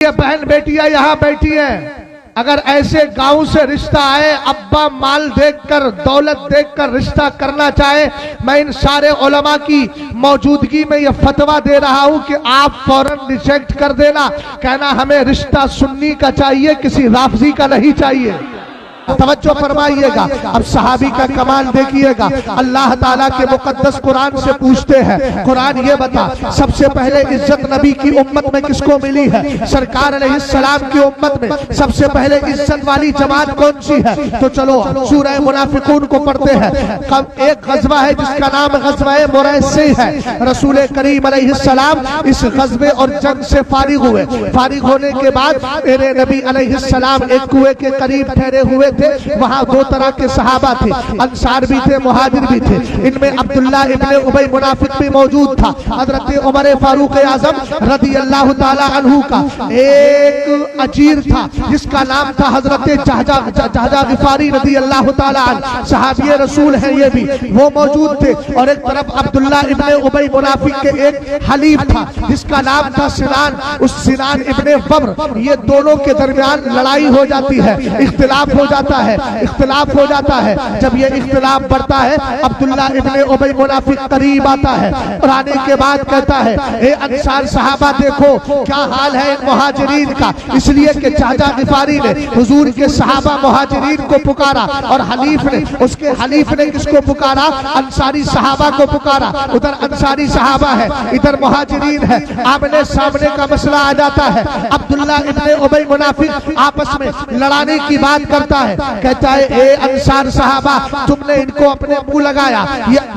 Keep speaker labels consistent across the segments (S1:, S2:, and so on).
S1: के बहन बेटियां यहाँ बैठी हैं, अगर ऐसे गांव से रिश्ता आए, अब्बा माल देखकर दौलत देखकर रिश्ता करना चाहे, मैं इन सारे उलमा की मौजूदगी में यह फतवा दे रहा हूं कि आप फौरन रिजेक्ट कर देना, कहना हमें रिश्ता सुन्नी का चाहिए, किसी राफजी का नहीं चाहिए। तवज्जो फरमाइएगा। अब सहाबी का कमाल देखिएगा। अल्लाह ताला के मुकद्दस कुरान से पूछते हैं, कुरान ये बता सबसे पहले इज्जत नबी की उम्मत में किसको मिली है? सरकार अलैहिस्सलाम की उम्मत में सबसे पहले इज्जत वाली जमात कौन सी है? तो चलो सूरह मुनाफिकून को पढ़ते हैं। कब एक गज़वा है जिसका नाम गज़वा मुरैसी है। रसूल करीम अलैहिस्सलाम इस गज़वे और जंग से फारिग हुए। फारिग होने के बाद मेरे नबी अलैहिस्सलाम एक कुएं के करीब ठहरे हुए थे। वहां दो तरह के सहाबा थे, अंसार भी थे, मुहाजिर भी थे। इनमें अब्दुल्ला इब्ने उबई मुनाफिक भी मौजूद था। हजरत उमर फारूक आजम रदी अल्लाह ताला अन्हु का एक अजीर था जिसका नाम था हजरत जहजा गिफारी रदी अल्लाह ताला अन्हु, सहाबी रसूल हैं ये भी, वो मौजूद थे। और एक तरफ अब्दुल्ला इब्ने उबई मुनाफिक के एक हलीफ था जिसका नाम था सिनान, उस सिनान इब्ने वब्र। ये दोनों के दरमियान लड़ाई हो जाती है, इख्तिलाफ हो जाता है, इख्तिलाफ हो जाता है। जब ये इख्तिलाफ बढ़ता है, अब्दुल्ला इब्ने उबई मुनाफिक करीब आता है और आने के बाद कहता है, ए अंसार सहाबा देखो क्या हाल है इन मुहाजिरीन का। इसलिए कि जहजा गिफारी ने हुजूर के सहाबा मुहाजिरीन को पुकारा और हलीफ ने, उसके हलीफ ने किसको पुकारा? अंसारी सहाबा को पुकारा। उधर अंसारी सहाबा है, इधर मुहाजिरीन है, आमने सामने का मसला आ जाता है। अब्दुल्ला इब्ने उबई मुनाफिक आपस में लड़ाने की बात करता है, कहता है ए अंसार सहाबा तुमने इनको अपने मुंह लगाया,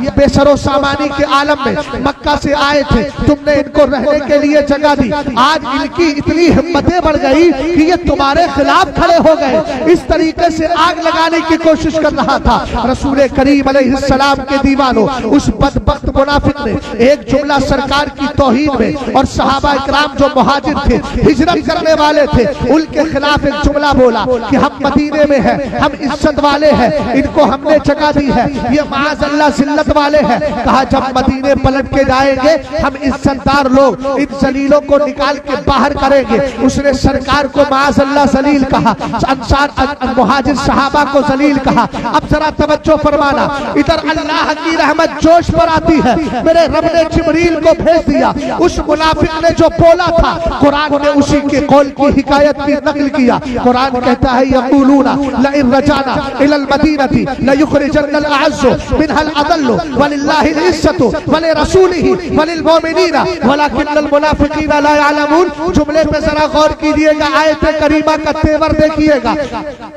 S1: ये बेसरो सामानी के आलम में मक्का से आए थे, तुमने इनको रहने के लिए जगह दी, आज इनकी इतनी हिम्मतें बढ़ गई कि ये तुम्हारे खिलाफ खड़े हो गए। इस तरीके से आग लगाने की कोशिश कर रहा था। रसूल करीम अलैहिस्सलाम के दीवानों, उस बदबख्त मुनाफिक ने एक जुमला सरकार की तौहीन में और सहाबा इकराम जो मुहाजिर थे, हिजरत करने वाले थे, उनके खिलाफ एक जुमला बोला कि हम मदीने में हैं, हम इज्जत वाले हैं, इनको हमने जगह दी है, ये माज़अल्लाह जिल्लत वाले हैं। कहा जब मदीने पलट के जाएंगे हम इज्जतदार लोग इन जलीलों को निकाल के बाहर करेंगे। उसने सरकार को माज़अल्लाह जलील कहा, अंसार मुहाजिर सहाबा को जलील कहा। अब जरा तवज्जो फरमाना, इधर अल्लाह की रहमत जोश पर आती है। मेरे रब ने जिब्रील को भेज दिया, उस मुनाफिक ने जो बोला था कुरान ने उसी के कौल की हिकायत की नकल किया। कुरान कहता है यक़ूलूना लइन रजाना इलल मदीनती लयुखरिजन्नल अअज़्ज़ु मिनहल अज़ल्लु वलिल्लाहिल इज़्ज़तु वलिरसूलिही वलिल मुमिनीना वलाकिन्नल मुनाफिकीना ला यअलमून। जुमले पे जरा गौर कीजिएगा, आयत करीमा का तेवर देखिएगा।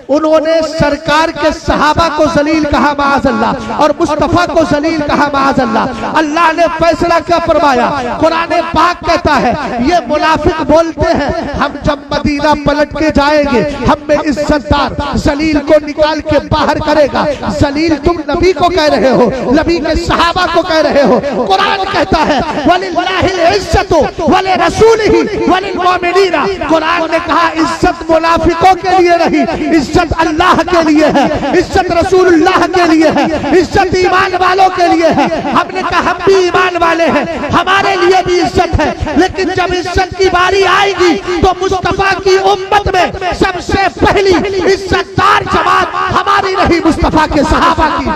S1: उन्होंने सरकार के सहाबा को जलील कहा माज़अल्लाह और मुस्तफा को जलील कहा माज़अल्लाह। अल्लाह ने फैसला क्या फरमाया? कुरान पाक कहता है ये मुनाफिक बोलते हैं हम जब मदीना पलट के जाएंगे हम में इज्जतदार जलील को निकाल के बाहर करेगा। जलील तुम नबी को कह रहे हो, नबी के सहाबा को कह रहे हो। कुरान कहता है वलिल्लाहिल इज्जतु वलिरसूलिही वलिल मुमिनीना। कुरान ने कहा इज्जत मुनाफिकों के लिए नहीं, इज्जत अल्लाह के लिए है, इज्जत रसूलुल्लाह के लिए है, इज्जत ईमान वालों के लिए है। हमने कहा हम भी ईमान वाले हैं, हमारे लिए भी इज्जत है, लेकिन जब इज्जत की बारी आएगी तो मुस्तफा की उम्मत में सबसे पहली इज्जतदार जमात हमारी नहीं, मुस्तफा के सहाबा की।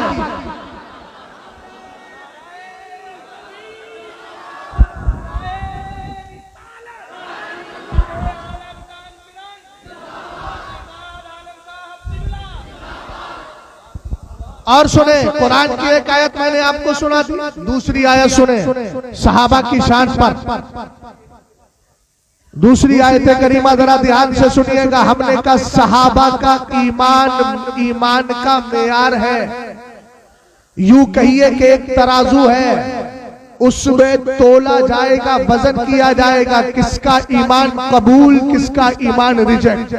S1: और सुने कुरान की एक आयत मैंने आपको सुना दी, दूसरी आयत सुने सहाबा की शान पर। दूसरी आयत करीमा जरा ध्यान से सुनिएगा। हमने कहा सहाबा का ईमान का मेयार है, यूं कहिए कि एक तराजू है, उसमें तोला जाएगा, वजन किया जाएगा किसका ईमान कबूल किसका ईमान रिजेक्ट।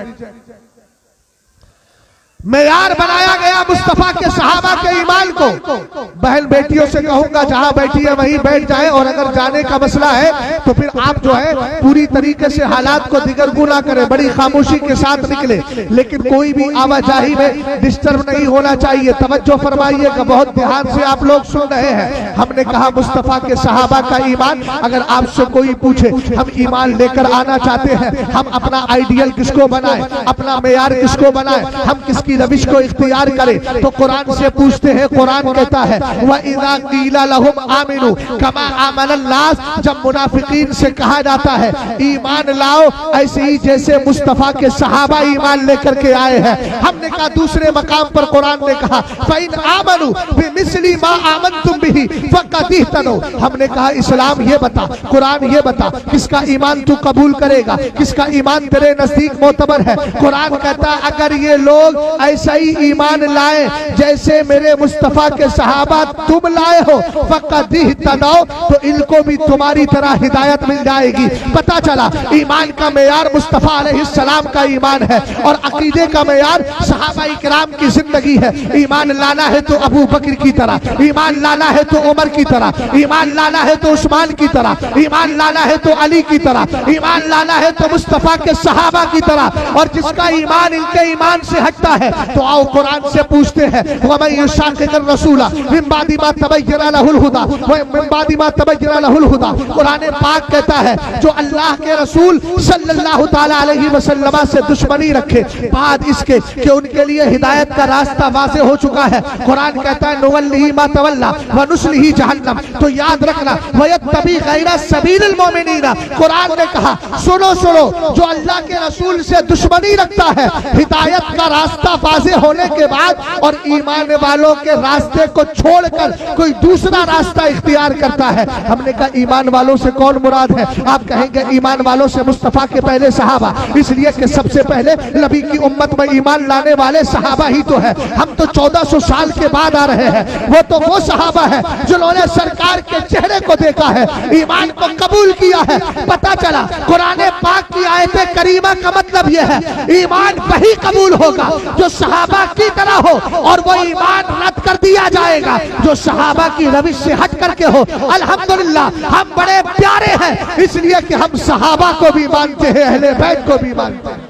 S1: मेयार बनाया गया मुस्तफा के सहाबा के ईमान को। बहन बेटियों से कहूंगा जहां बैठी है वहीं बैठ जाए, और अगर जाने का मसला है तो फिर आप जो है पूरी तरीके से हालात को दिगरगू ना करें, बड़ी खामोशी के साथ निकले, लेकिन कोई भी आवाजाही में डिस्टर्ब नहीं होना चाहिए। तवज्जो फरमाइएगा, बहुत ध्यान से आप लोग सुन रहे हैं। हमने कहा मुस्तफा के सहाबा का ईमान। अगर आपसे कोई पूछे हम ईमान लेकर आना चाहते हैं, हम अपना आइडियल किसको बनाए, अपना मेयार किसको बनाए, हम किसकी रविश को इख्तियार करें, तो कुरान से पूछते हैं। कुरान कहता है वइज़ा क़ीला लहुम आमिनू कमा आमनन नास, जब मुनाफिकीन से कहा जाता है ईमान लाओ ऐसे ही जैसे मुस्तफा के सहाबा ईमान लेकर के आए हैं। हमने कहा दूसरे मकाम पर कुरान ने कहा फ़इन आमनू बिमिस्ली मा आमनतुम बिही फ़क़द इह्तदौ। हमने कहा इस्लाम ये बता, कुरान ये बता, किसका ईमान तू कबूल करेगा, किसका ईमान तेरे नजदीक मोतबर है। कुरान कहता अगर ये लोग ऐसा ही ईमान लाए जैसे मेरे मुस्तफा के सहाबा तुम लाए हो फ़क़द इह्तदौ, तो इनको भी तुम्हारी तरह हिदायत मिल जाएगी। पता चला ईमान का मेयार मुस्तफा अलैहिस्सलाम का ईमान है, और अकीदे का मेयार सहाबा इकराम की जिंदगी है। ईमान लाना है तो अबू बकर की तरह, ईमान लाना है तो उमर की तरह, ईमान लाना है तो उस्मान की तरह, ईमान लाना है तो अली की तरह, ईमान लाना है तो मुस्तफा के सहाबा की तरह। और जिसका ईमान इनके ईमान से हटता है तो आओ कुरान से पूछते हैं वमन युशाक़िक़िर रसूला मिन बादि मा तबय्यना लहुल हुदा मिन बादि मा तबय्यना लहुल हुदा। कुरान पाक कहता है जो अल्लाह के रसूल सल्लल्लाहु तआला अलैहि वसल्लम से दुश्मनी रखे बाद इसके कि उनके लिए हिदायत का रास्ता वाज़ेह हो चुका है, कुरान कहता है नुवल्लिही मा तवल्ला व नुस्लिही जहन्नम। तो याद रखना वयत्तबी गैरा सबीलिल मोमिनीना। कुरान ने कहा सुनो सुनो, जो अल्लाह के रसूल से दुश्मनी रखता है हिदायत का रास्ता वाज़ेह होने के बाद और ईमान वालों के रास्ते को छोड़कर कोई दूसरा रास्ता इख्तियार करता है। हमने कहा ईमान वालों से कौन मुराद है? आप कहेंगे ईमान वालों से मुस्तफा के पहले सहाबा, इसलिए कि सबसे पहले नबी की उम्मत में ईमान लाने वाले सहाबा ही तो है। हम तो 1400 साल के बाद आ रहे हैं। वो तो वो सहाबा है जिन्होंने सरकार के चेहरे को देखा है, ईमान को कबूल किया है। पता चला कुरान पाक की आयत करीमा का मतलब यह है ईमान वही कबूल होगा जो सहाबा की तरह हो, और वो ईमान रद्द कर दिया जाएगा जो सहाबा की रविश से हट करके हो। अल्हम्दुलिल्लाह हम बड़े प्यारे हैं इसलिए कि हम सहाबा को भी मानते हैं, अहले बैत को भी मानते हैं।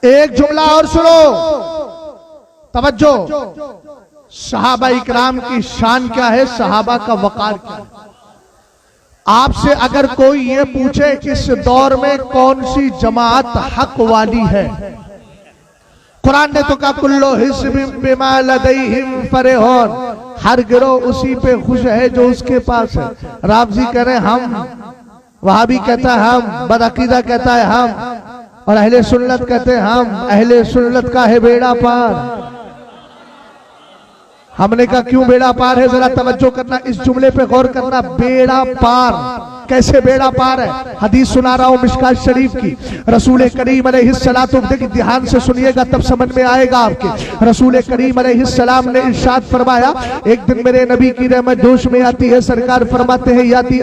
S1: एक जुमला और सुनो, तवज्जो। सहाबा इकराम की शान क्या है, सहाबा का वकार क्या है। आपसे अगर कोई ये पूछे इस दौर में कौन सी जमात हक वाली है, कुरान ने तो कहा कुल्लु हिज़्बिम बिमा लदैहिम फरहून, हर गिरोह उसी पे खुश है जो उसके पास है। राफ़ज़ी कह रहे हम, वहाबी कहता है हम, बदअकीदा कहता है हम, और अहले सुन्नत कहते हैं हम। अहले सुन्नत का है बेड़ा पार। हमने कहा क्यों बेड़ा पार है, जरा तवज्जो करना, इस जुमले पे गौर करना। बेड़ा पार कैसे बेड़ा पार है? हदीस सुना रहा हूं मिशकात शरीफ की। रसूल करीम अलैहिस्सलातु, देखिए ध्यान से सुनिएगा तब समझ में आएगा आपके। रसूल करीम अलैहिस्सलाम ने इरशाद फरमाया, एक दिन मेरे नबी की रहमत जोश में आती है। सरकार फरमाते हैं याती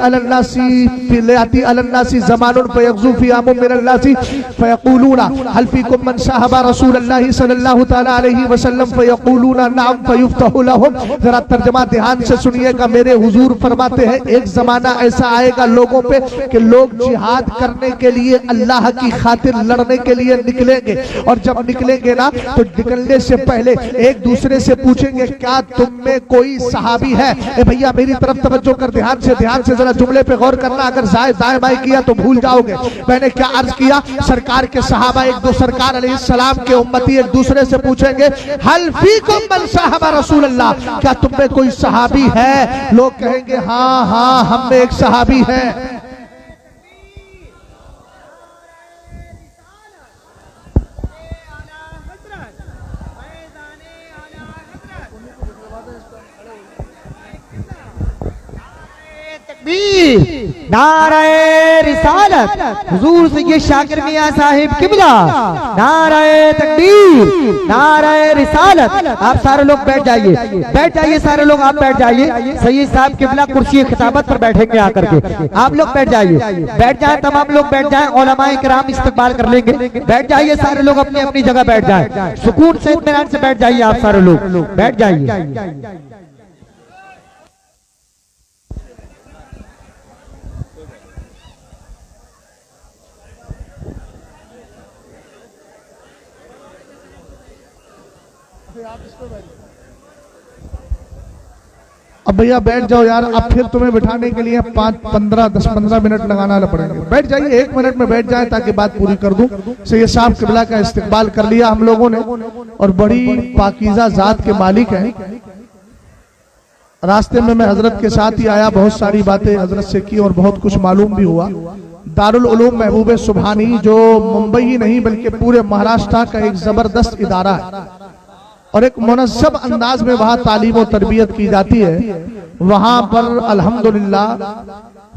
S1: अलन्नासी ज़मानुन फयग़ज़ू फ़ी आमुम मिनन्नासी फयक़ूलूना हल फ़ीकुम मन साहबा रसूलल्लाह सल्लल्लाहु तआला अलैहि वसल्लम फयक़ूलूना नअम फयुफ़्तहु लहुम। जरा तर्जुमा ध्यान से सुनिएगा। मेरे हुजूर फरमाते हैं एक जमाना ऐसा आएगा लोगों पे कि लोग जिहाद करने के लिए अल्लाह की खातिर लड़ने के लिए निकलेंगे, और जब निकलेंगे ना तो निकलने से पहले एक दूसरे से पूछेंगे क्या तुम में कोई सहाबी है? ए भैया मेरी तरफ तवज्जो कर, ध्यान से जरा जुमले पे गौर करना। अगर दाएं बाएं किया तो भूल जाओगे। मैंने क्या अर्ज किया? सरकार के सहाबा एक दो, सरकार अलैहिस्सलाम के उम्मती एक दूसरे से पूछेंगे हल फ़ीकुम मन साहबा रसूलल्लाह, क्या तुम में कोई सहाबी है? लोग कहेंगे हाँ हाँ हम में एक सहाबी है।
S2: नारे रिसालत रिसालत हुजूर सैयद शाकिर मियां साहिब किबला, नाराए तकबीर, नाराए रिसालत। आप सारे लोग बैठ जाइए, बैठ जाइए सारे लोग, आप बैठ जाइए। सैयद साहब किबला कुर्सी खिताबत पर बैठेंगे आकर के, आप लोग बैठ जाइए, बैठ जाए, तमाम लोग बैठ जाए, उलमाए किराम इस्तकबाल कर लेंगे। बैठ जाइए सारे लोग, अपनी अपनी जगह बैठ जाए, सुकून से इत्मीनान से बैठ जाइए। आप सारे लोग बैठ जाइए।
S1: अब भैया बैठ जाओ यार, अब फिर तुम्हें बिठाने के लिए 10-15 मिनट लगाना पड़ेंगे। बैठ जाइए, 1 मिनट में बैठ जाए ताकि बात पूरी कर दूं। सैयद साहब किबला का इस्तकबाल कर लिया हम लोगों ने, और बड़ी पाकीज़ा जात के मालिक हैं। रास्ते में मैं हजरत के साथ ही आया, बहुत सारी बातें हजरत से की और बहुत कुछ मालूम भी हुआ। दारुल उलूम महबूब सुबहानी जो मुंबई ही नहीं बल्कि पूरे महाराष्ट्र का एक जबरदस्त इदारा है और एक मुनज़्ज़म अंदाज में वहाँ तालीम और तरबियत की जाती है। वहाँ पर अल्हम्दुलिल्लाह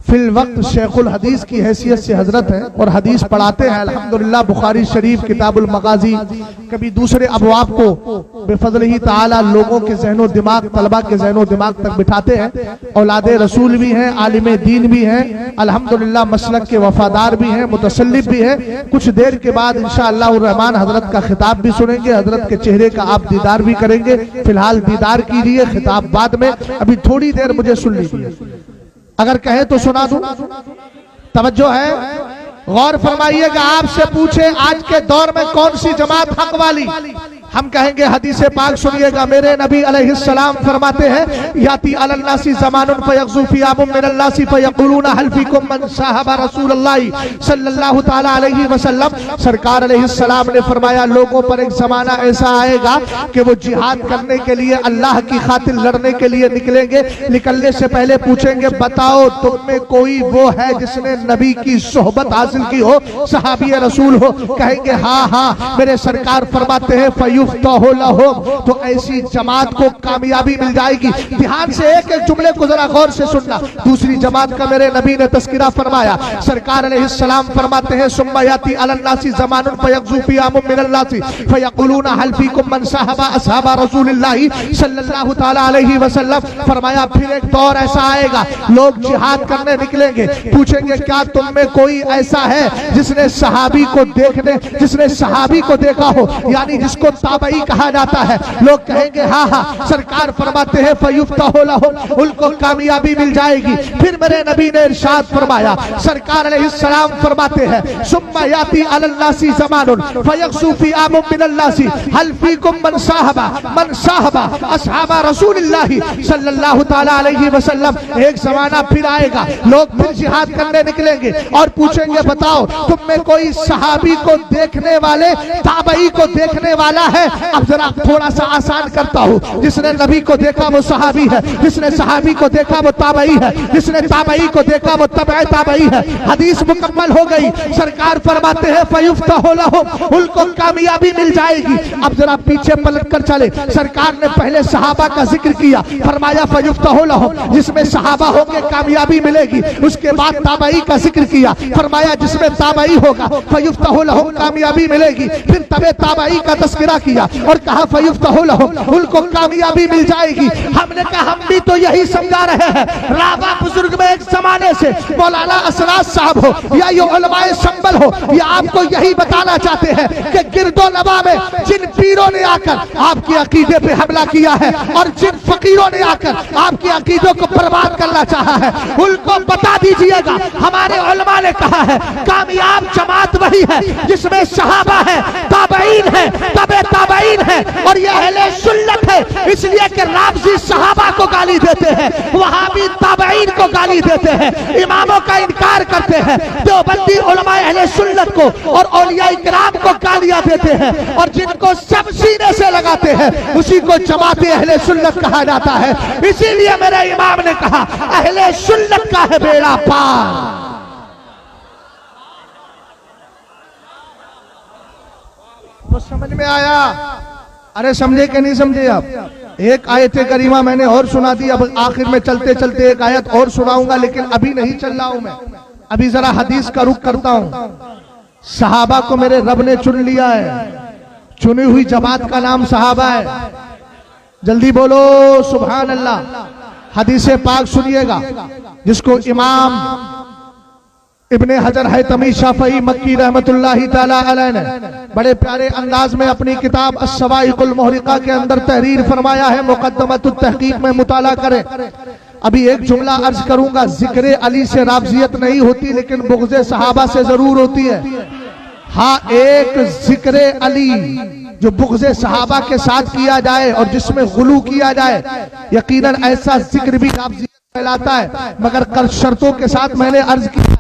S1: फिल वक्त शेखुल हदीस की हैसियत से हजरत हैं और हदीस पढ़ाते हैं अल्हम्दुलिल्लाह। बुखारी शरीफ, किताबुल मगाजी, कभी दूसरे अबवाब को बेफज़ल ही ताला लोगों के ज़हनो दिमाग, तलबा के ज़हनो दिमाग तक बिठाते हैं। औलादे रसूल भी हैं, आलिम दीन भी हैं, अल्हम्दुलिल्लाह मसलक के वफादार भी हैं, मुतसल्लिफ भी हैं। कुछ देर के बाद इंशाअल्लाह रहमान हजरत का खिताब भी सुनेंगे, हजरत के चेहरे का आप दीदार भी करेंगे। फिलहाल दीदार कीजिए, खिताब बाद में, अभी थोड़ी देर मुझे सुन लीजिए, अगर कहे तो सुना दूं। तवज्जो है, गौर फरमाइएगा। आपसे पूछे आज के दौर में कौन सी जमात हक वाली, हम कहेंगे हदीस पाक सुनिएगा। मेरे नबी अलैहिस्सलाम फरमाते हैं याती अलन्नासी ज़मानुन फयग़ज़ू फ़ियामुम मिनन्नासी फयक़ूलूना हल फ़ीकुम मन साहबा रसूलुल्लाह सल्लल्लाहु तआला अलैहि वसल्लम। सरकार अलैहिस्सलाम ने फरमाया लोगों पर एक ज़माना ऐसा आएगा कि वो जिहाद करने के लिए, अल्लाह की खातिर लड़ने के लिए निकलेंगे। निकलने से पहले पूछेंगे बताओ तुम में कोई वो है जिसने नबी की सोहबत हासिल की हो, सहाबी रसूल हो? कहेंगे हाँ हाँ। मेरे सरकार फरमाते हैं तो ऐसी जमात को कामयाबी मिल जाएगी। ध्यान से एक एक जुमले को जरा गौर से सुनना। दूसरी जमात का मेरे नबी ने तस्किरा फरमाया। सरकार अलैहिस्सलाम फरमाते हैं सुम्मा याती अलन्नासी ज़मानुन फयग़ज़ू फ़ियामुम मिनन्नासी फयक़ूलूना हल फ़ीकुम मन साहबा असहाबा रसूलिल्लाह सल्लल्लाहु तआला अलैहि वसल्लम। फरमाया फिर एक दौर ऐसा आएगा, लोग जिहाद करने निकलेंगे, पूछेंगे क्या तुम में कोई ऐसा है जिसने सहाबी को देखा हो, यानी जिसको ताबई कहा जाता है? लोग कहेंगे हाँ हाँ। सरकार फरमाते हैं फयुफ्तहु लहुम, उनको कामयाबी मिल जाएगी। फिर मेरे नबी ने इरशाद फरमाया, सरकार अलैहिस्सलाम फरमाते हैं सुम्मा याती अलन्नासी ज़मानुन फयग़ज़ू फ़ियामुम मिनन्नासी हल फ़ीकुम मन साहबा असहाबा रसूलिल्लाह सल्लल्लाहु तआला अलैहि वसल्लम। एक जमाना फिर आएगा, लोग फिर जिहाद करने निकलेंगे और पूछेंगे बताओ तुम में कोई सहाबी को देखने वाले, ताबई को देखने वाला है? अब जरा थोड़ा सा आसान करता हूँ। जिसने नबी को देखा वो सहाबी है, जिसने सहाबी को देखा वो ताबई है, जिसने ताबई को देखा वो तबे ताबई है। हदीस मुकम्मल हो गई। सरकार फरमाते हैं फयुफ्तहु लहुम, उनको कामयाबी मिल जाएगी। अब जरा पीछे पलट कर चले। सरकार ने पहले सहाबा का जिक्र किया, फरमाया फयुफ्तहु लहुम, जिसमें सहाबा होंगे कामयाबी मिलेगी। उसके बाद ताबई का जिक्र किया, फरमाया जिसमें ताबई होगा फयुफ्तहु लहुम, कामयाबी मिलेगी। फिर तबे ताबई का तस्करा किया और कहा फयुफ्तहु लहुम, उनको कामयाबी मिल जाएगी। हमने कहा हम भी तो यही समझा रहे हैं। राबा बुजुर्ग में एक जमाने से मौलाना असराज साहब हो या ये उलमाए संबल हो, ये आपको यही बताना चाहते हैं कि गिरदो नवा में जिन पीरों ने आकर आपके अकीदे पे हमला किया है और जिन फकीरों ने आकर आपके अकीदों को बर्बाद करना चाहा है, उनको बता दीजिएगा। हमारे उलमा ने कहा है कामयाब जमात वही है जिसमें सहाबा है, ताबईन है, तबे ताबईन है और ये अहले सुन्नत है। इसलिए कि राफजी सहाबा को गाली देते हैं, वहाबी ताबईन को गाली देते हैं, इमामों का इनकार करते हैं, देवबंदी उलमा अहले सुन्नत को और औलिया इकराम को गालियां देते हैं और जिनको सब सीने से लगाते हैं उसी को जमात अहले सुन्नत कहा जाता है। इसीलिए मेरे इमाम ने कहा अहले सुन्नत का है बेड़ा पार। तो समझ में आया? अरे समझे कि नहीं समझे? आप एक आयत करीमा मैंने और सुना दी, अब आखिर में चलते चलते एक आयत और सुनाऊंगा, लेकिन अभी नहीं चल रहा हूं मैं, अभी जरा हदीस का रुख करता हूं। सहाबा को मेरे रब ने चुन लिया है, चुनी हुई जमात का नाम सहाबा है। जल्दी बोलो सुभान अल्लाह। हदीस पाक सुनिएगा जिसको इमाम इब्ने हजर हैतमी शाफई मक्की रहमतुल्लाहि ताला अलैह ने बड़े प्यारे अंदाज में अपनी किताब अस्सवाइकुल मुहरिका के अंदर तहरीर फरमाया है। मुकद्दमतुत तहकीक में मुताला करें। अभी एक जुमला अर्ज करूंगा, जिक्र अली से राबजियत नहीं होती लेकिन बुग़्ज़े सहाबा से जरूर होती है। हाँ, एक जिक्र अली जो बुग़्ज़े सहाबा के साथ किया जाए और जिसमें गुलू किया जाए, यकीनन ऐसा जिक्र भी राबजियत फैलाता है। मगर कल शर्तों के साथ मैंने अर्ज किया,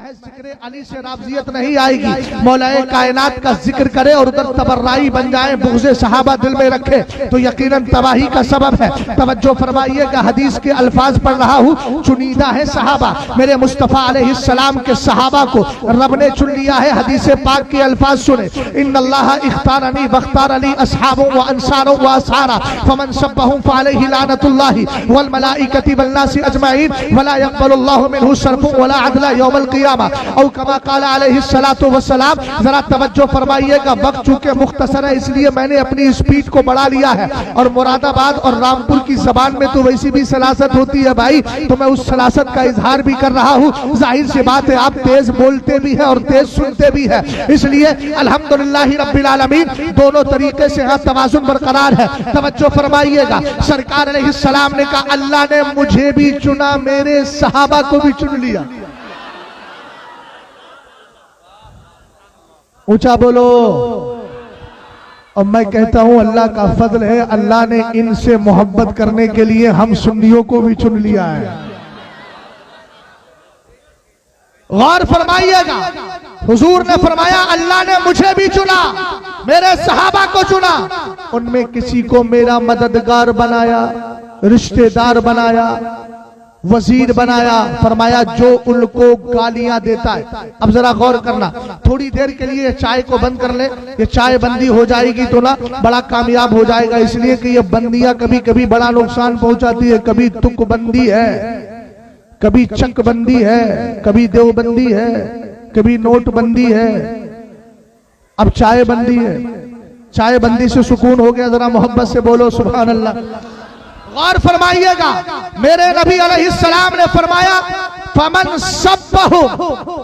S1: जिक्र अली से राबजियत नहीं आएगी। मौलाए कायनात का जिक्र करे और उधर तबर्राई बन जाए, बुग़्ज़े सहाबा दिल में रखे तो यकीनन तबाही का सबब है। तवज्जो फरमाइएगा, हदीस के अल्फाज पढ़ रहा हूँ। चुनीदा है सहाबा, मेरे मुस्तफ़ा अलैहिस्सलाम के सहाबा को रब ने चुन लिया है। हदीस पाक के अल्फाज सुने, इन्नल्लाह इख्तारनी वख्तार अली अस्हाबों व अंसारों व असहारा फमन सब्बहुम फअलैहि लानतुल्लाहि वल मलाइकति वन नासि अजमाइन वला यक़बलुल्लाहु मिनहु सर्फुन वला अदला यौमल क़ियामा और कमा काला अलैहिस्सलातु वस्सलाम। जरा तवज्जो फरमाइएगा, वक्त चूंकि मुख्तसर है इसलिए मैंने अपनी स्पीड को बढ़ा लिया है। और मुरादाबाद और रामपुर की जबान में तो वैसी भी सलासत होती है भाई, तो मैं उस सलासत का इजहार भी कर रहा हूँ। जाहिर सी बात है आप तेज बोलते भी है और तेज सुनते भी है, इसलिए अल्हम्दुलिल्लाहि रब्बिल आलमीन दोनों तरीके से यहाँ तवाज़ुन बरकरार है। तवज्जो फरमाइएगा, सरकार अलैहिस्सलाम ने कहा अल्लाह ने मुझे भी चुना, मेरे सहाबा को भी चुन लिया। ऊंचा बोलो। और मैं कहता हूं अल्लाह का फजल है, अल्लाह ने इनसे मोहब्बत करने के लिए हम सुन्नियों को भी चुन लिया है। गौर फरमाइएगा, हुजूर ने फरमाया अल्लाह ने मुझे भी चुना, मेरे सहाबा को चुना, उनमें किसी को मेरा मददगार बनाया, रिश्तेदार बनाया, वजीर बनाया। फरमाया जो उनको गालियां देता है। अब जरा गौर करना, थोड़ी देर के लिए चाय को बंद कर ले, ये चाय बंदी हो जाएगी तो ना बड़ा कामयाब हो जाएगा, इसलिए कि ये बंदियां कभी कभी बड़ा नुकसान पहुंचाती है। कभी तुकबंदी है, कभी चकबंदी है, कभी देवबंदी है, कभी नोटबंदी है, अब चाय बंदी है। चाय बंदी से सुकून हो गया, जरा मोहब्बत से बोलो सुभान अल्लाह। गौर फरमाइएगा, मेरे नबी अलैहिस्सलाम ने फरमाया फमन सब्बहु,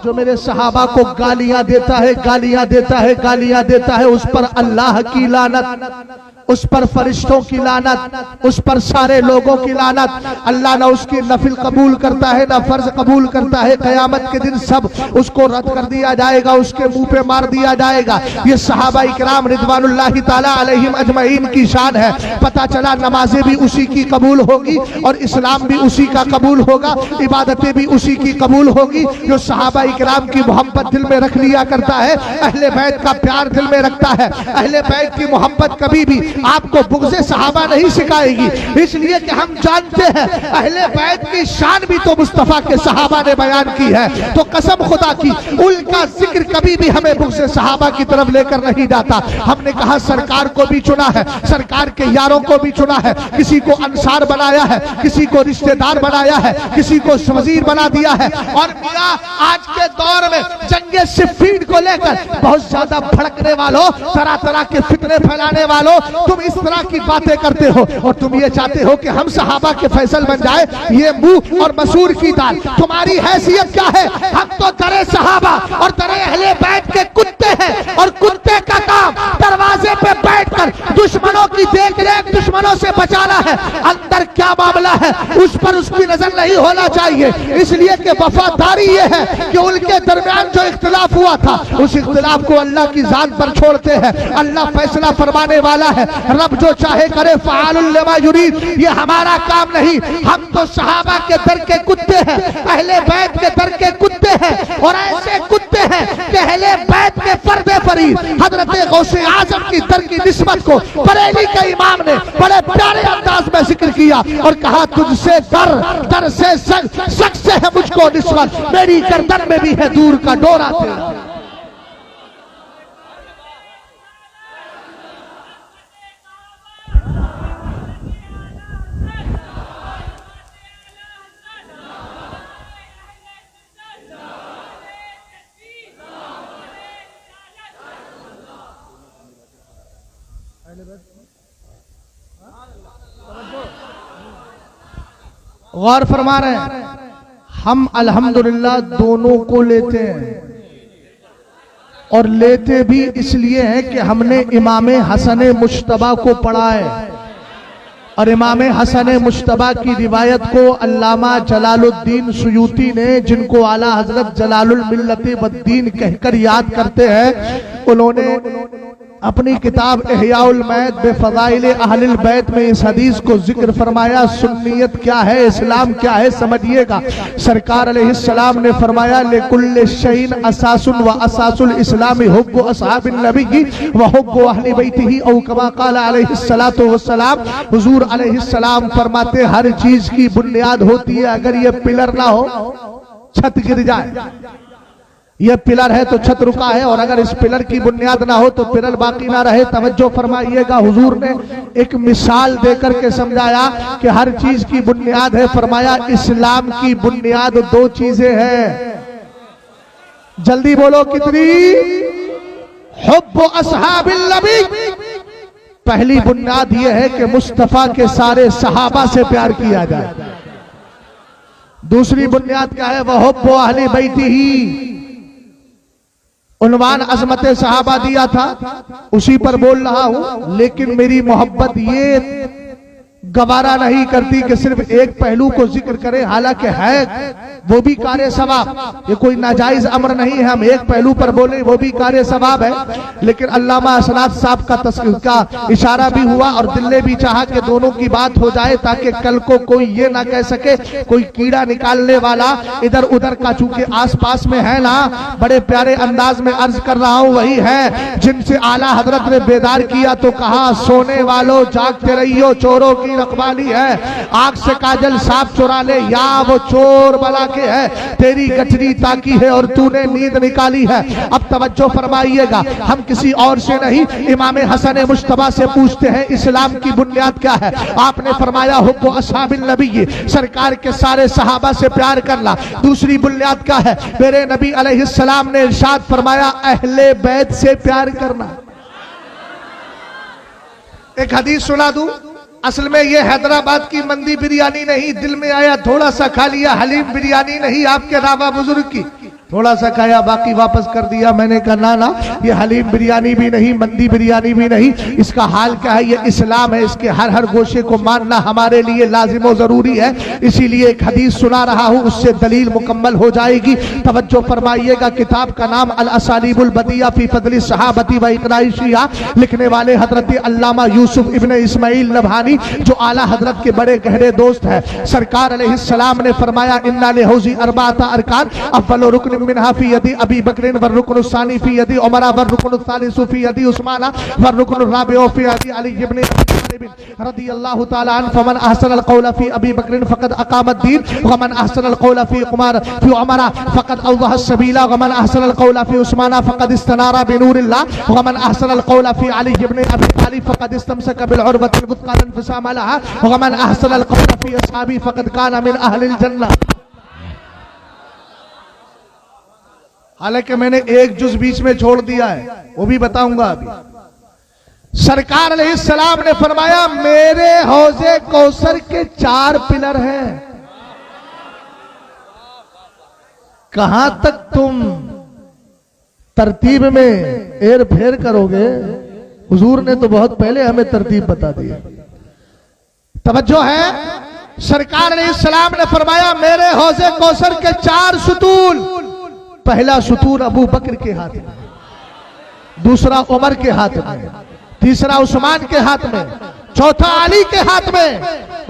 S1: जो मेरे सहाबा को गालियां देता है, गालियां देता है, गालियां देता है, उस पर अल्लाह की लानत, उस पर फरिश्तों की लानत, उस पर सारे लोगों की लानत। अल्लाह ना उसकी नफिल कबूल करता है ना फर्ज कबूल करता है। क़यामत के दिन सब उसको रद्द कर दिया जाएगा, उसके मुंह पे मार दिया जाएगा। ये सहाबा इकराम रिज़वानुल्लाहि ताला अलैहिम अजमईन की शान है। पता चला नमाजें भी उसी की कबूल होगी और इस्लाम भी उसी का कबूल होगा, इबादतें भी उसी की कबूल होगी। जो सहाबा इकराम की मोहब्बत दिल में रख लिया करता है, अहले बैत का प्यार दिल में रखता है, अहले बैत की मोहब्बत कभी भी आपको बुग़्ज़े सहाबा नहीं सिखाएगी, इसलिए कि हम जानते हैं अहले बैत की शान भी तो मुस्तफ़ा के सहाबा ने बयान की है। तो कसम खुदा की उनका जिक्र कभी भी हमें बुग़्ज़े सहाबा की तरफ लेकर नहीं जाता। हमने कहा सरकार को भी चुना है, सरकार के यारों को भी चुना है, किसी को अंसार बनाया है, किसी को रिश्तेदार बनाया है, किसी को वजीर बना दिया है। और मेरा आज के दौर में जंगे सिफ़ीन को लेकर बहुत ज्यादा भड़कने वालों, तरह तरह के फितने फैलाने वालों, तुम इस तरह की बातें करते हो और तुम ये चाहते हो कि हम सहाबा के फैसल बन जाए। ये मुंह और मसूर की दाल, तुम्हारी हैसियत क्या है? हम तो दरे सहाबा और दरे अहले बैत के कुत्ते हैं, और कुत्ते का काम दरवाजे पे बैठकर दुश्मनों की देख रेख, दुश्मनों से बचाना है। अंदर क्या मामला है उस पर उसकी नजर नहीं होना चाहिए, इसलिए कि वफादारी ये है कि उनके दरमियान जो इख्तिलाफ हुआ था उस इख्तिलाफ को अल्लाह की जात पर छोड़ते हैं। अल्लाह फैसला फरमाने वाला है, रब जो चाहे करे, फ़आलुल लिमा युरीद। ये हमारा काम नहीं, हम तो सहाबा के दर के कुत्ते हैं, अहले बैत के दर के कुत्ते हैं, और ऐसे कुत्ते हैं कि अहले बैत के फर्दे फरीद हजरत गौसे आजम की दर की निस्बत को बरेली के इमाम ने बड़े प्यारे अंदाज में जिक्र किया और कहा तुझसे दर से शक से है मुझको निस्बत, मेरी गर्दन में भी है दूर का डोरा तेरा। गौर फरमा रहे हैं, हम अल्हम्दुलिल्लाह दोनों को लेते हैं और लेते भी इसलिए हैं कि हमने इमाम हसन मुश्तबा को पढ़ा है और इमाम हसन मुश्तबा की रिवायत को अल्लामा जलालुद्दीन सुयूती ने, जिनको आला हजरत जलालुल मिल्लत वद्दीन कहकर याद करते हैं, उन्होंने अपनी किताब इहयाउल मैत बेफज़ाइल अहलिल बैत में इस हदीस को जिक्र फरमाया। सुन्नियत क्या है, इस्लाम क्या है, समझिएगा। सरकार अलैहिस्सलाम ने फरमाया लिकुल्लि शैइन असासुन व असासुल इस्लामी हुब्बु असहाबिन नबी व हुब्बु अहली बैतिही औ कमा क़ाल अलैहिस्सलातु वस्सलाम। हुजूर अलैहिस्सलाम फरमाते हर चीज की बुनियाद होती है, अगर ये पिलर ना हो छत गिर जाए। ये पिलर है तो छत रुका है, और अगर इस पिलर की बुनियाद ना हो तो पिलर बाकी ना रहे। तवज्जो फरमाइएगा, हुजूर ने एक मिसाल देकर के समझाया कि हर चीज की बुनियाद है। फरमाया इस्लाम की बुनियाद दो चीजें हैं, जल्दी बोलो कितनी? हुब्बु अस्हाबिल नबी, पहली बुनियाद यह है कि मुस्तफा के सारे सहाबा से प्यार किया जाए। दूसरी बुनियाद क्या है? वह हुब्बु अहली बैतिही, उन्वान अज़मत सहाबा दिया था, उसी पर बोल रहा हूं। लेकिन मेरी मोहब्बत ये गवारा नहीं करती कि सिर्फ एक पहलू को जिक्र करें, हालांकि है वो भी कार्य सवाब, ये कोई नाजायज अमर नहीं है हम एक पहलू पर बोले, वो भी कार्य सवाब है। लेकिन अल्लामा असनाद साहब का इशारा भी हुआ और दिल ने भी चाहा कि दोनों की बात हो जाए, ताकि कल को कोई ये ना कह सके कोई कीड़ा निकालने वाला इधर उधर का, चूंकि आसपास में है ना। बड़े प्यारे अंदाज में अर्ज कर रहा हूं, वही है जिनसे आला हजरत ने बेदार किया तो कहा सोने वालों जागते रहियो, चोरों की रखवाली है, आंख से काजल साफ चुरा ले, या वो चोर बला के है, तेरी गठरी ताकी है और तूने नींद निकाली है। अब तवज्जो फरमाइएगा, हम किसी और से नहीं इमाम हसन मुश्तबा से पूछते हैं इस्लाम की बुनियाद क्या है। आपने फरमाया हुब्बु अस्हाबिन नबी, सरकार के सारे सहाबा से प्यार करना। दूसरी बुनियाद क्या है? मेरे नबी अलैहिस्सलाम ने इरशाद फरमाया अहले बैत से प्यार करना। एक हदीस सुना दूं, असल में ये हैदराबाद की मंदी बिरयानी नहीं, दिल में आया थोड़ा सा खा लिया। हलीम बिरयानी नहीं, आपके रावा बुजुर्ग की, थोड़ा सा खाया बाकी वापस कर दिया। मैंने कहा ना ना, ये हलीम बिरयानी भी नहीं, मंदी बिरयानी भी नहीं, इसका हाल क्या है? ये इस्लाम है, इसके हर हर गोशे को मानना हमारे लिए लाजिम और जरूरी है। इसीलिए एक हदीस सुना रहा हूं, उससे दलील मुकम्मल हो जाएगी। तवज्जो फरमाइएगा, किताब का नाम अल असालीबुल बदिया फी फदली सहाबती व इक़राई शिया, लिखने वाले हजरत अल्लामा यूसुफ इब्न इस्माइल नबहानी, जो आला हजरत के बड़े गहरे दोस्त है। सरकार अलैहिस्सलाम ने फरमाया इन्ना लिहौज़ी अर्बाता अरकान, अव्वल रुकन मिनहा फी यदी अबी बकर व रुकन सानी फी यदी उमर व रुकन सालिसु फी यदी उस्मान व रुकन राबिउ फी यदी अली इब्न रदियल्लाहु ताला अन्हु। फमन अहसन अल-क़ौल फी अबी बकर फ़क़द अक़ाम अद-दीन व मन अहसन अल-क़ौल फी उमर फ़क़द अवज़ह अस-सबीला व मन अहसन अल-क़ौल फी उस्मान फ़क़द इस्तनारा बिनूरिल्लाह व मन अहसन अल-क़ौल फी अली इब्न अबी तालिब फ़क़द इस्तमसक बिल-उर्वतिल वुथक़ा ला इंफ़िसाम लहा व मन अहसन अल-क़ौल फी अस्हाबी फ़क़द काना मिन अहलिल जन्नह। हालांकि मैंने एक जुज बीच में छोड़ दिया है, वो भी बताऊंगा अभी। सरकार अलैहिस्सलाम ने फरमाया मेरे हौजे कौसर के 4 पिलर हैं। कहां तक तुम तरतीब में एर फेर करोगे? हुजूर ने तो बहुत पहले हमें तरतीब बता दी है। तवज्जो है, सरकार अलैहिस्सलाम ने फरमाया मेरे हौजे कौसर के 4 सुतून। पहला सुतून अबू बकर के हाथ में, दूसरा उमर के हाथ में, तीसरा उस्मान के हाथ में, चौथा अली के हाथ में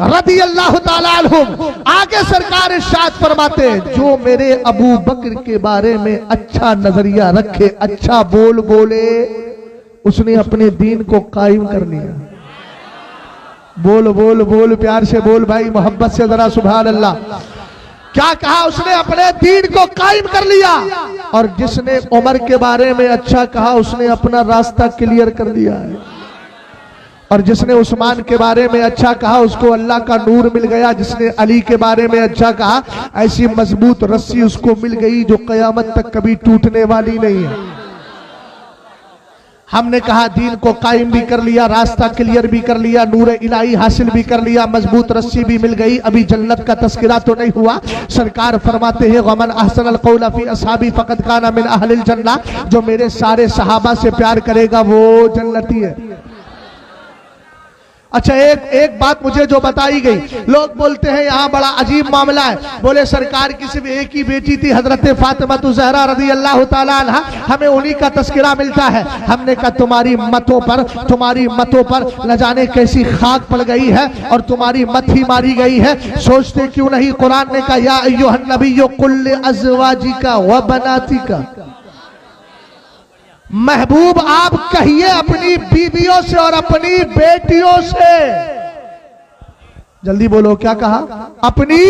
S1: रदी अल्लाह ताला अन्हुम। आगे सरकार इरशाद फरमाते जो मेरे अबू बकर के बारे में अच्छा नजरिया रखे, अच्छा बोल बोले, उसने अपने दीन को कायम कर लिया। बोल बोल बोल, प्यार से बोल भाई, मोहब्बत से जरा सुभान अल्लाह। क्या कहा उसने? अपने दीन को कायम कर लिया। और जिसने उमर के बारे में अच्छा कहा उसने अपना रास्ता क्लियर कर दिया है। और जिसने उस्मान के बारे में अच्छा कहा उसको अल्लाह का नूर मिल गया। जिसने अली के बारे में अच्छा कहा ऐसी मजबूत रस्सी उसको मिल गई जो कयामत तक कभी टूटने वाली नहीं है। हमने कहा दीन को कायम भी कर लिया, रास्ता क्लियर भी कर लिया, नूर इलाही हासिल भी कर लिया, मजबूत रस्सी भी मिल गई, अभी जन्नत का तस्करा तो नहीं हुआ। सरकार फरमाते हैं वमन अहसनल कौला फी असहाबी फक़द काना मिन अहलिल जन्ना, जो मेरे सारे सहाबा से प्यार करेगा वो जन्नती है। अच्छा, एक बात मुझे जो बताई गई, लोग बोलते हैं यहाँ बड़ा अजीब मामला है। बोले सरकार की सिर्फ एक ही बेटी थी, हजरत फातिमा ज़हरा रज़ी अल्लाह ताला अन्हा, हमें उन्हीं का तस्करा मिलता है। हमने कहा तुम्हारी मतों पर न जाने कैसी खाक पड़ गई है और तुम्हारी मत ही मारी गई है। सोचते क्यों नहीं, कुरान ने कहा या अय्युहन नबिय्यु कुल अज़वाजिका व बनातिका, महबूब आप कहिए अपनी बीवियों से और अपनी बेटियों से, जल्दी बोलो क्या कहा, अपनी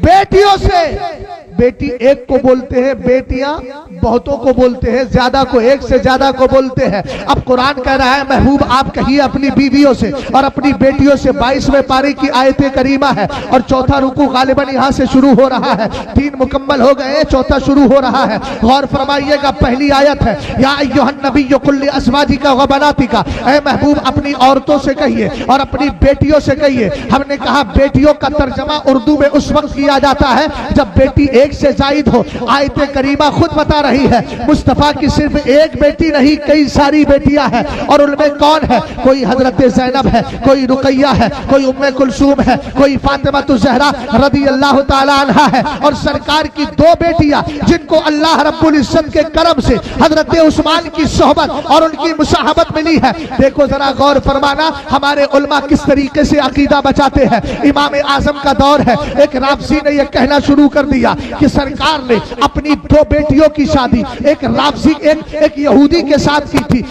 S1: बेटियों से। बेटी एक को बोलते हैं, बेटियां बहुतों को बोलते हैं, ज्यादा को, एक से ज्यादा को बोलते हैं। अब कुरान कह रहा है महबूब आप कहिए अपनी बीवियों से और अपनी बेटियों से। 22वें पारे की आयत करीमा है और चौथा रुकू गालिबन यहां से शुरू हो रहा है। 3 मुकम्मल हो गए, चौथा शुरू हो रहा है। गौर फरमाइएगा, पहली आयत है या अय्युहन नबिय्यु कुल अज़वाजिका व बनातिका, ऐ महबूब अपनी औरतों से कहिए और अपनी बेटियों से कहिए। हमने कहा बेटियों का तर्जमा उर्दू में उस वक्त किया जाता है जब बेटी एक से जायद हो। आयत करीमा खुद बता रही है मुस्तफा की सिर्फ एक बेटी नहीं, कई सारी बेटियां हैं। और उनमें कौन है, कोई हजरत ज़ैनब है, कोई रुकैया है, कोई उम्मे कुलसूम है, कोई फातिमा ज़हरा रज़ी अल्लाह ताला अन्हा है। और सरकार की 2 बेटियां जिनको अल्लाह रब्बुल इज्जत के करम से हजरत उस्मान की सोहबत और उनकी मुसाहबत मिली है। देखो जरा गौर फरमाना हमारे उलमा किस तरीके से अकीदा बचाते हैं। इमाम आजम का दौर है, एक राफजी ने यह कहना शुरू कर दिया कि सरकार ने अपनी 2 बेटियों की शादी एक राफजी एक यहूदी के साथ की थी।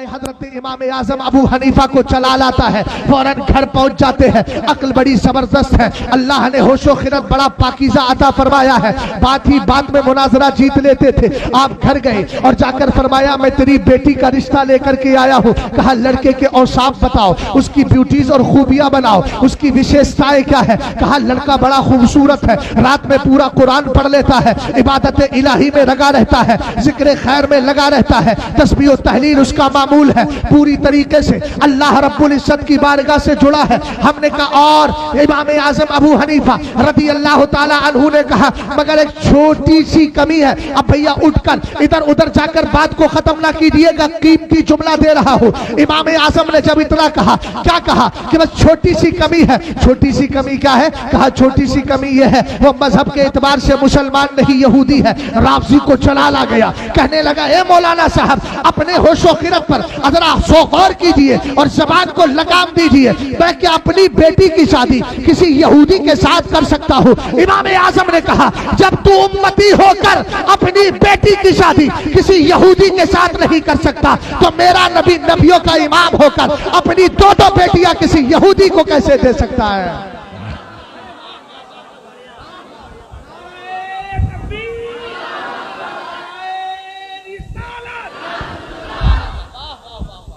S1: हजरत इमाम आजम अबू हनीफा को चला लाता है, फौरन घर पहुंच जाते हैं। अक्ल बड़ी जबरदस्त है, अल्लाह ने होशो खिरत बड़ा पाकीज़ा अता फरमाया है। बात ही बात में मुनाजरा जीत लेते थे। आप घर गए और जाकर फरमाया मैं तेरी बेटी का रिश्ता लेकर के आया हूँ। कहा लड़के के औसाफ बताओ, उसकी ब्यूटीज और खूबियां बनाओ, उसकी विशेषताएं क्या है। कहा लड़का बड़ा खूबसूरत है, रात में पूरा कुरान पढ़ लेता है, इबादत इलाही में लगा रहता है, जिक्र खैर में लगा रहता है, तस्बीह और तहलील उसका मामूल है, पूरी तरीके से अल्लाह रब्बुल इज्जत की बारगाह से जुड़ा है। हमने कहा और इमाम आजम अबू हनीफा रज़ी अल्लाह ताला अन्हु ने कहा मगर एक छोटी सी कमी है। अब भैया उठकर इधर उधर जाकर बात को खत्म ना कीजिएगा, कीमती जुमला दे रहा हूँ। इमाम आजम ने जब इतना कहा, क्या कहा कि बस छोटी सी कमी है। छोटी सी कमी क्या है? कहा छोटी सी कमी यह है वो मजहब के एतबार से मुसलमान नहीं यहूदी है। राफजी को चला ला गया, कहने लगा ए मौलाना साहब अपने होशो खिरत पर जरा गौर कीजिए और जबान को लगाम दीजिए। मैं क्या अपनी बेटी की शादी किसी यहूदी के साथ कर सकता हूँ? इमाम आजम ने कहा जब तू उम्मती होकर अपनी बेटी की शादी किसी यहूदी के साथ नहीं कर सकता तो मेरा नबी नबियों का इमाम होकर अपनी 2 बेटियां किसी यहूदी को कैसे दे सकता है?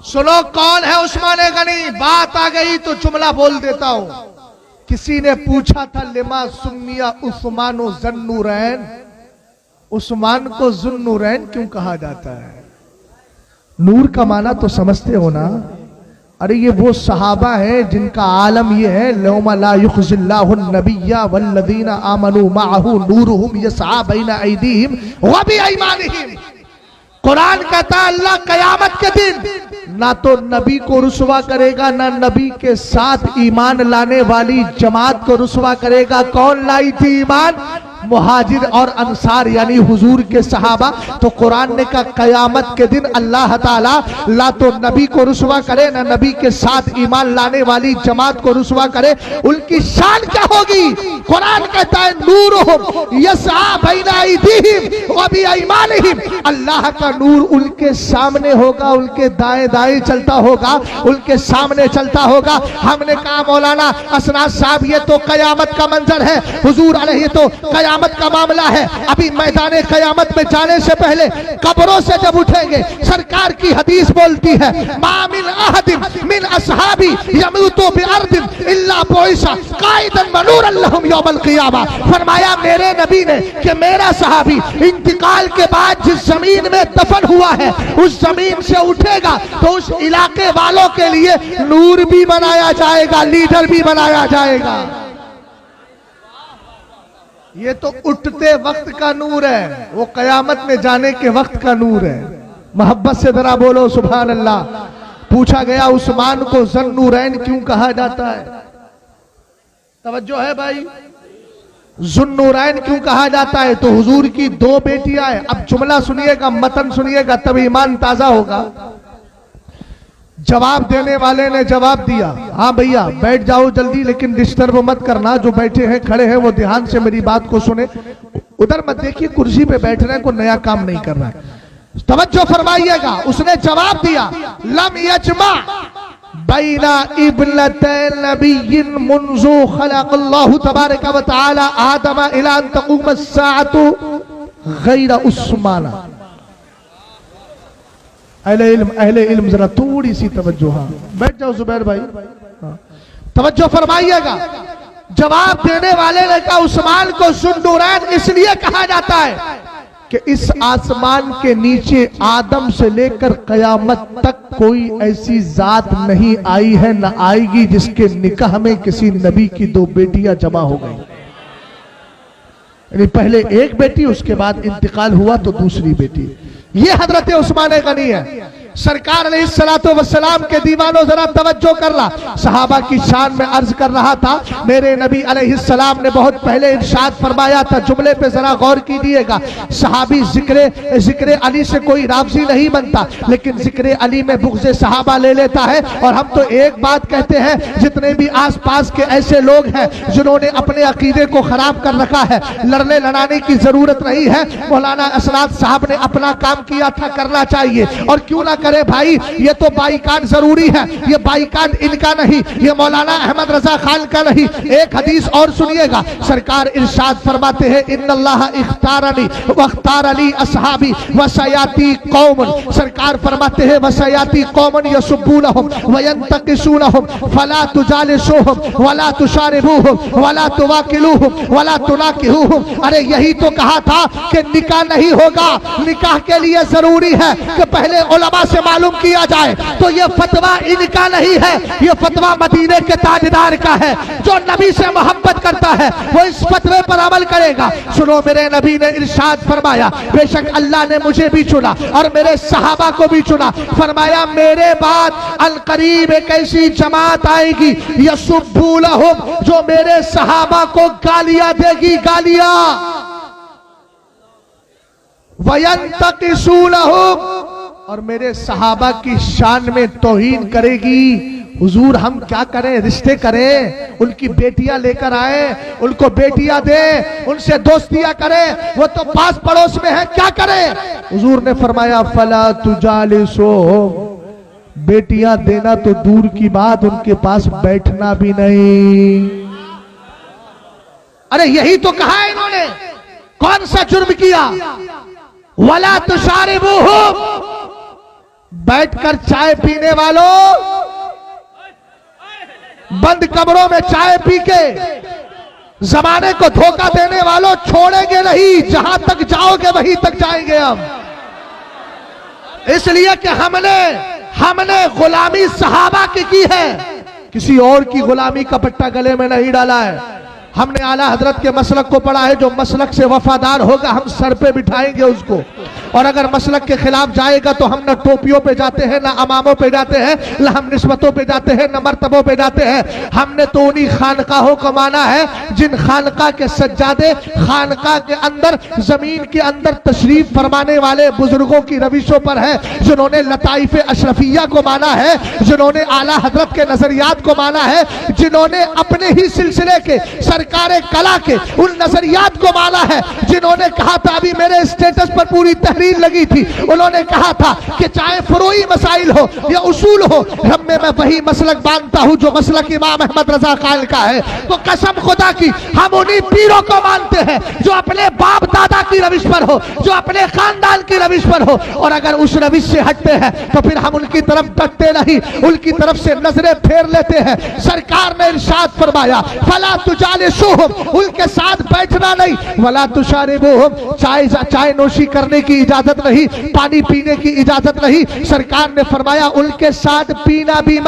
S1: सुनो कौन है उस्मान गनी। बात आ गई तो जुमला बोल देता हूं। किसी ने पूछा था लिमा सुम्मिया उस्मानो ज़न्नूरैन, उस्मान को ज़ुन्नूरैन क्यों कहा जाता है? नूर का माना तो समझते हो ना? अरे ये वो सहाबा है जिनका आलम ये है लौमा ला युखज़िल्लाहु नबिय्या वल्लज़ीना आमनू मअहू नूरुहुम यसआ बैना अयदीहिम व बिअयमानिहिम। कुरान कहता है अल्लाह कयामत के दिन ना तो नबी को रुसवा करेगा ना नबी के साथ ईमान लाने वाली जमात को रुसवा करेगा। कौन लाई थी ईमान? मुहाजिर और अंसार यानी हुजूर के सहाबा। तो कुरान ने कहा कयामत के दिन अल्लाह ताला ला तो नबी को रुसवा करे ना नबी के साथ ईमान लाने वाली जमात को रुसवा करे। उनकी शान क्या होगी? कुरान कहता है नूरुहुम यसआ बैना अयदीहिम व बिअयमानिहिम। अल्लाह का नूर उनके सामने होगा, उनके दाएं दाएं चलता होगा, उनके सामने चलता होगा। हमने कहा मौलाना असनाद साहब ये तो कयामत का मंजर है, हुजूर अलैहि तो कयामत का मामला है। अभी मैदान कयामत में जाने से पहले कब्रों से जब उठेंगे, सरकार की हदीस बोलती है, मा मिन अहदिन मिन असहाबी यमूतु बिअर्दिन इल्ला बुइसा काइदन मनूरन लहुम यौमल क़ियामा। फरमाया मेरे नबी ने कि मेरा सहाबी इंतकाल के बाद जिस जमीन में दफन हुआ है उस जमीन से उठेगा तो उस इलाके वालों के लिए नूर भी बनाया जाएगा, लीडर भी बनाया जाएगा। ये तो उठते वक्त का नूर है, वो कयामत में जाने के वक्त का नूर है। मोहब्बत से जरा बोलो सुभान अल्लाह। पूछा गया उस्मान को ज़ुन्नूरैन क्यों कहा जाता है? तवज्जो है भाई, ज़ुन्नूरैन क्यों कहा जाता है? तो हुजूर की दो बेटियां हैं। अब जुमला सुनिएगा, मतन सुनिएगा, तब ईमान ताजा होगा। जवाब देने वाले ने जवाब दिया, हाँ भैया बैठ जाओ जल्दी, लेकिन डिस्टर्ब मत करना, जो बैठे हैं खड़े हैं वो ध्यान से मेरी बात को सुने, उधर मत देखिए, कुर्सी पे बैठ रहे हैं, कोई नया काम नहीं कर रहा है। तवज्जो फरमाइएगा। उसने जवाब दिया, लम यजमा बैना इब्नतैन नबिय्यिन मुन्ज़ु खलक़ल्लाहु तबारक व तआला आदम इला अन तक़ूम अस्साअतु गैर उस्माना। अहले इल्म जरा थोड़ी सी तवज्जो, हाँ बैठ जाओ जुबैर भाई, हाँ तवज्जो फरमाइएगा। जवाब देने वाले ने कहा उस्मान को ज़ुन्नूरैन इसलिए कहा जाता है कि इस आसमान के नीचे आदम से लेकर कयामत तक कोई ऐसी जात नहीं आई है, न आएगी, जिसके निकाह में किसी नबी की दो बेटियां जमा हो गई। यानी पहले एक बेटी, उसके बाद इंतकाल हुआ तो दूसरी बेटी। ये हजरत उस्मान गनी है। सरकार अलैहिस्सलातु वस्सलाम के दीवानों जरा तवज्जो कर रहा, सहाबा की शान में अर्ज कर रहा था। मेरे नबी अलैहिस्सलाम ने बहुत पहले इरशाद फरमाया था, जुमले पे जरा गौर कीजिएगा। सहाबी जिक्र अली से कोई राज़ी नहीं बनता, लेकिन जिक्र अली में बुग़्ज़े सहाबा ले लेता है। और हम तो एक बात कहते हैं, जितने भी आसपास के ऐसे लोग हैं जिन्होंने अपने अकीदे को खराब कर रखा है, लड़ने लड़ाने की जरूरत नहीं है। मौलाना असरात साहब ने अपना काम किया था, करना चाहिए, और क्यों ना करे भाई। ये तो बाइकाट जरूरी है, ये बाइकाट इनका नहीं, ये मौलाना अहमद रजा खान का नहीं। एक हदीस और सुनिएगा, सरकार इरशाद फरमाते हैं, इन्नल्लाह इख्तारनी वख्तारली असहाबी वसयाती कौमन। सरकार फरमाते हैं, वसयाती कौमन यसुब्बूनहुम वयंतकिसूनहुम फला तुजालिसुहुम वला तुशारिबूहुम वला तुवाकिलूहुम वला तुनाकिहुहुम। अरे यही तो कहा था कि निकाह नहीं होगा, निकाह के लिए जरूरी है कि पहले उलमा से मालूम किया जाए। तो ये फतवा इनका नहीं है, ये फतवा मदीने के ताजदार का है। जो नबी से मोहब्बत करता है वो इस फतवे पर अमल करेगा। सुनो, मेरे नबी ने इरशाद फरमाया, बेशक अल्लाह ने मुझे भी चुना और मेरे सहाबा को भी चुना। फरमाया मेरे बाद अल करीब एक ऐसी जमात आएगी, यसुब्बू लहुम, जो मेरे सहाबा को गालियां देगी, गालियां, वयंतकिसू लहुम, और मेरे सहाबा की शान में तौहीन करेगी। हुजूर हम क्या करें, रिश्ते करें, उनकी बेटियां लेकर आए, उनको बेटियां दे, उनसे दोस्तियां करें, वो तो पास पड़ोस में है, क्या करें? हुजूर ने फरमाया, फला तुजालिसो, बेटियां देना तो दूर की बात, उनके पास बैठना भी नहीं। अरे यही तो कहा है इन्होंने, कौन सा जुर्म किया? वला तुशारिबूहुम, बैठकर चाय पीने वालों, बंद कमरों में चाय पी के जमाने को धोखा देने वालों, छोड़ेंगे नहीं, जहां तक जाओगे वहीं तक जाएंगे हम। इसलिए कि हमने गुलामी सहाबा की है, किसी और की गुलामी का पट्टा गले में नहीं डाला है। हमने आला हजरत के मसलक को पढ़ा है, जो मसलक से वफादार होगा हम सर पे बिठाएंगे उसको, और अगर मसलक के खिलाफ जाएगा तो हम न टोपियों पे जाते हैं, न अमामों पे जाते हैं, न हम निस्बतों पे जाते हैं, न मर्तबों पे जाते हैं। हमने तो उन्हीं खानकाहों को माना है जिन खानका के सज्जादे खानका के अंदर, जमीन के अंदर तशरीफ फरमाने वाले बुजुर्गों की रविशों पर है, जिन्होंने लताइफ अशरफिया को माना है, जिन्होंने आला हजरत के नजरियात को माना है, जिन्होंने अपने ही सिलसिले के सरकार कला के उन नजरियात को माना है जिन्होंने कहा था, अभी मेरे स्टेटस पर पूरी तहरीर लगी थी, उन्होंने कहा था कि चाहे फुरूई मसाइल हो या उसूल हो, हम में मैं वही मसलक मानता हूं जो मसलक इमाम अहमद रजा कायल का है। तो कसम खुदा की हम उन्हीं पीरों को मानते हैं जो अपने बाप दादा की रविश पर हो, जो अपने खानदान की रविश पर हो, और अगर उस रविश से हटते हैं तो फिर हम उनकी तरफ डटते नहीं, उनकी तरफ से नजरें फेर लेते हैं। सरकार ने इरशाद फरमाया, फला तुजालिसुहुम, उनके साथ बैठना नहीं, वला तुशारिबुहुम, चाय नोशी करने की इजाजत नहीं, पानी पीने की इजाजत नहीं। सरकार ने फरमाया उनके साथ पीना भी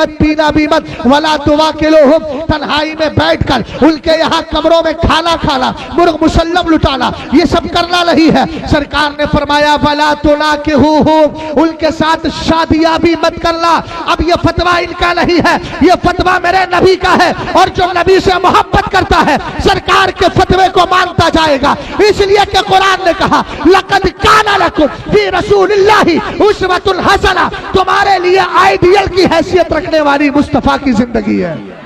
S1: मत, वला तुवाकिलुहुम, तन्हाई में बैठकर उनके यहाँ कमरों में खाना खाना, मुर्ग मुसल्लम लुटाना, ये सब करना नहीं है। सरकार ने फरमाया वला तुनाकिहुहुम, उनके साथ शादियां भी मत करना। अब ये फतवा इनका नहीं है, ये फतवा मेरे नबी का है, और जो नबी से मोहब्बत करता है सरकार के फतवे को मानता जाएगा। इसलिए कि कुरान ने कहा, लक़द काना लकुम फी रसूलिल्लाहि उस्वतुन हसना, तुम्हारे लिए आइडियल की हैसियत रखने वाली मुस्तफा की जिंदगी है।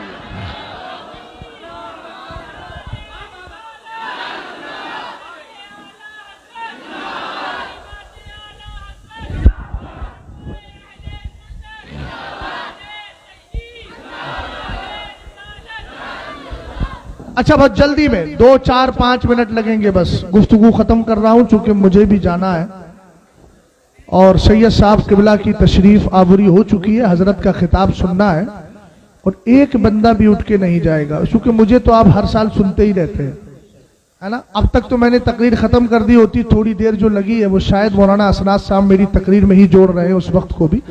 S1: अच्छा, बहुत जल्दी में 2, 4, 5 मिनट लगेंगे, बस गुफ्तगू खत्म कर रहा हूं चूंकि मुझे भी जाना है। और सैयद साहब किबला की तशरीफ आवरी हो चुकी है, हजरत का खिताब सुनना है, और एक बंदा भी उठ के नहीं जाएगा, क्योंकि मुझे तो आप हर साल सुनते ही रहते हैं, है ना। अब तक तो मैंने तकरीर खत्म कर दी होती, थोड़ी देर जो लगी है वो शायद मौलाना असनाद साहब मेरी तकरीर में ही जोड़ रहे हैं उस वक्त को भी।